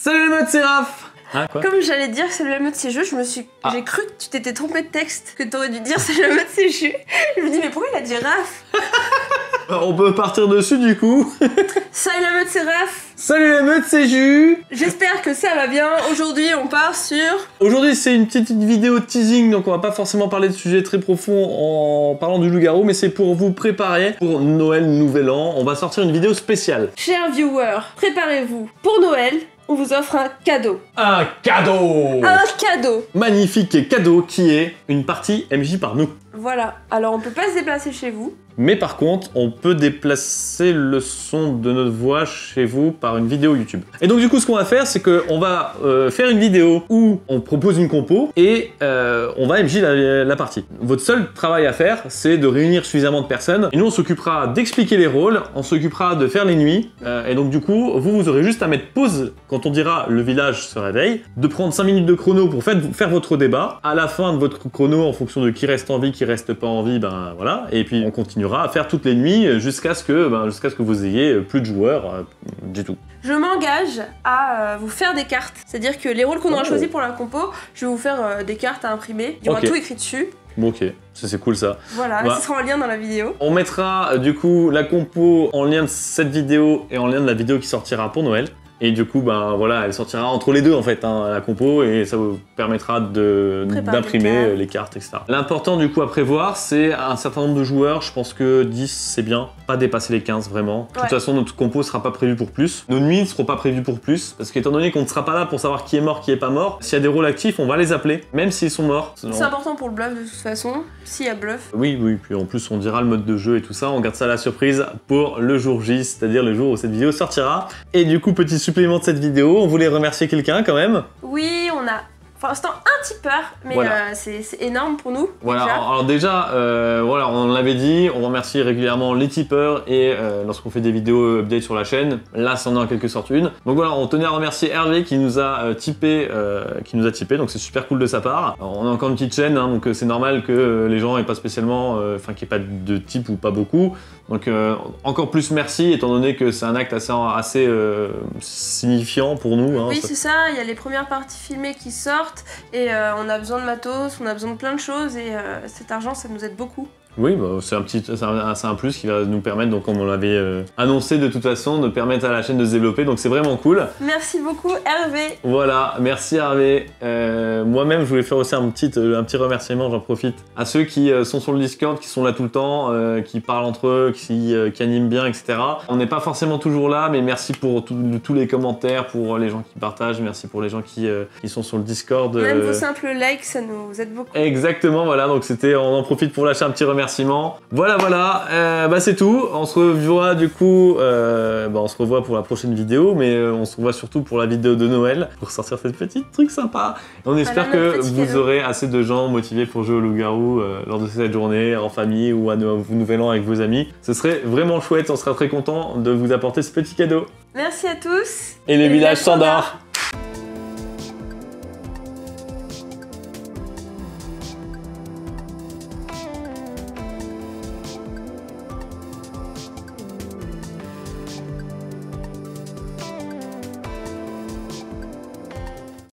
Salut les meutes, c'est Raph. Ah, quoi? Comme j'allais dire que c'est le même de ces jeux, j'ai cru que tu t'étais trompé de texte, que t'aurais dû dire c'est le même de ces jeux. Je me dis mais pourquoi il a dit Raph? On peut partir dessus du coup. Salut la meute, c'est Raph. Salut les meutes, c'est Jus. J'espère que ça va bien. Aujourd'hui on part sur... Aujourd'hui c'est une petite vidéo teasing, donc on va pas forcément parler de sujets très profonds en parlant du loup-garou, mais c'est pour vous préparer pour Noël, Nouvel An. On va sortir une vidéo spéciale. Chers viewers, préparez-vous. Pour Noël, on vous offre un cadeau. Un cadeau! Un cadeau! Magnifique cadeau qui est une partie MJ par nous. Voilà, alors on peut pas se déplacer chez vous. Mais par contre, on peut déplacer le son de notre voix chez vous par une vidéo YouTube. Et donc du coup, ce qu'on va faire, c'est qu'on va faire une vidéo où on propose une compo et on va MJ la partie. Votre seul travail à faire, c'est de réunir suffisamment de personnes. Et nous, on s'occupera d'expliquer les rôles, on s'occupera de faire les nuits. Et donc du coup, vous aurez juste à mettre pause quand on dira le village se réveille, de prendre 5 minutes de chrono pour faire votre débat. À la fin de votre chrono, en fonction de qui reste en vie, qui reste pas en vie, ben voilà. Et puis on continuera à faire toutes les nuits jusqu'à ce que vous ayez plus de joueurs du tout. Je m'engage à vous faire des cartes. C'est-à-dire que les rôles qu'on aura choisis pour la compo, je vais vous faire des cartes à imprimer. Il y aura tout écrit dessus. Bon, ok, ça c'est cool ça. Voilà, ce sera en lien dans la vidéo. On mettra du coup la compo en lien de cette vidéo et en lien de la vidéo qui sortira pour Noël. Et du coup, ben voilà, elle sortira entre les deux en fait, hein, la compo, et ça vous permettra d'imprimer les cartes, etc. L'important du coup à prévoir, c'est un certain nombre de joueurs. Je pense que 10 c'est bien, pas dépasser les 15 vraiment. De toute façon, notre compo sera pas prévue pour plus. Nos nuits ne seront pas prévues pour plus, parce qu'étant donné qu'on ne sera pas là pour savoir qui est mort, qui est pas mort, s'il y a des rôles actifs, on va les appeler, même s'ils sont morts. C'est important pour le bluff de toute façon, s'il y a bluff. Oui, puis en plus on dira le mode de jeu et tout ça, on garde ça à la surprise pour le jour J, c'est-à-dire le jour où cette vidéo sortira. Et du coup, petit supplément de cette vidéo, on voulait remercier quelqu'un quand même. Oui, on a pour l'instant un tipeur, mais voilà. C'est énorme pour nous. Voilà, alors déjà, voilà, on l'avait dit, on remercie régulièrement les tipeurs et lorsqu'on fait des vidéos update sur la chaîne, là c'en est en quelque sorte une. Donc voilà, on tenait à remercier Hervé qui nous a tipé, donc c'est super cool de sa part. Alors, on a encore une petite chaîne, hein, donc c'est normal que les gens aient pas spécialement, qu'il n'y ait pas de type ou pas beaucoup. Donc encore plus merci, étant donné que c'est un acte assez signifiant pour nous. Hein, oui, c'est ça, il y a les premières parties filmées qui sortent et on a besoin de matos, on a besoin de plein de choses et cet argent, ça nous aide beaucoup. Oui, bah, c'est un plus qui va nous permettre, donc comme on l'avait annoncé de toute façon, de permettre à la chaîne de se développer, donc c'est vraiment cool. Merci beaucoup Hervé. Voilà, merci Hervé. Moi-même, je voulais faire aussi un petit remerciement, j'en profite, à ceux qui sont sur le Discord, qui sont là tout le temps, qui parlent entre eux, qui animent bien, etc. On n'est pas forcément toujours là, mais merci pour tous les commentaires, pour les gens qui partagent, merci pour les gens qui sont sur le Discord. Même vos simples likes, ça nous aide beaucoup. Exactement, voilà, donc on en profite pour lâcher un petit remerciement. Voilà, bah c'est tout. On se revoit du coup, on se revoit pour la prochaine vidéo, mais on se revoit surtout pour la vidéo de Noël, pour sortir cette petite truc sympa. Et on espère que vous aurez assez de gens motivés pour jouer au loup-garou lors de cette journée, en famille ou à Nouvel An avec vos amis. Ce serait vraiment chouette, on sera très content de vous apporter ce petit cadeau. Merci à tous. Et le village s'endort.